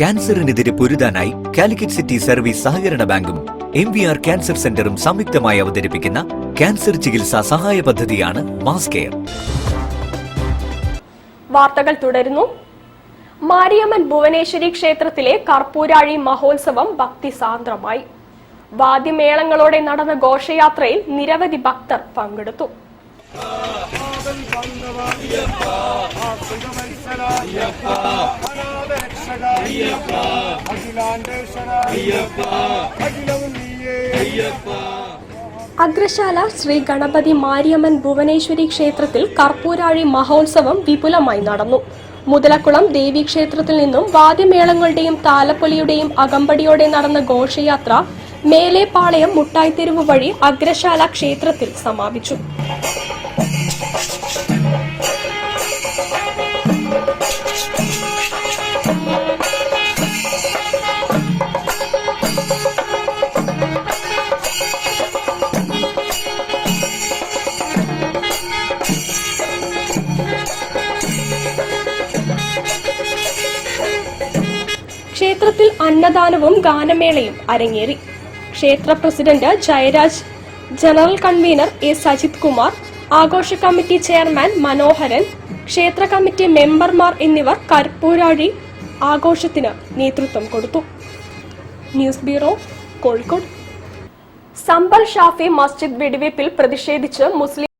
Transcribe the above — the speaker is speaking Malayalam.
ക്യാൻസറിനെതിരെ പൊരുതാനായി കാലിക്കറ്റ് സിറ്റി സർവീസ് സഹകരണ ബാങ്കും MVR ക്യാൻസർ സെന്ററും സംയുക്തമായി അവതരിപ്പിക്കുന്ന ക്യാൻസർ ചികിത്സാ സഹായ പദ്ധതിയാണ് മാസ് കെയർ. വാർത്തകൾ തുടരുന്നു. മാരിയമ്മൻ ഭുവനേശ്വരി ക്ഷേത്രത്തിലെ കർപ്പൂരാഴി മഹോത്സവം ഭക്തിസാന്ദ്രമായി. വാദ്യമേളങ്ങളോടെ നടന്ന ഘോഷയാത്രയിൽ നിരവധി ഭക്തർ പങ്കെടുത്തു. അഗ്രശാല ശ്രീ ഗണപതി മാരിയമ്മൻ ഭുവനേശ്വരി ക്ഷേത്രത്തിൽ കർപ്പൂരാഴി മഹോത്സവം വിപുലമായി നടന്നു. മുതലക്കുളം ദേവീക്ഷേത്രത്തിൽ നിന്നും വാദ്യമേളങ്ങളുടെയും താലപ്പൊലിയുടെയും അകമ്പടിയോടെ നടന്ന ഘോഷയാത്ര മേലെപ്പാളയം മുട്ടായിത്തെരുവ് വഴി അഗ്രശാല ക്ഷേത്രത്തിൽ സമാപിച്ചു. ക്ഷേത്രത്തിൽ അന്നദാനവും ഗാനമേളയും അരങ്ങേറി. ക്ഷേത്ര president Jayaraj, general convener A. Sajith Kumar, ആഘോഷ കമ്മിറ്റി ചെയർമാൻ മനോഹരൻ, ക്ഷേത്ര കമ്മിറ്റി മെമ്പർമാർ എന്നിവർ കർപ്പൂരാഴി ആഘോഷത്തിന് നേതൃത്വം കൊടുത്തു. News bureau, Kozhikode. സമ്പൽ ഷാഫി മസ്ജിദ് വെടിവയ്പിൽ പ്രതിഷേധിച്ച് മുസ്ലിം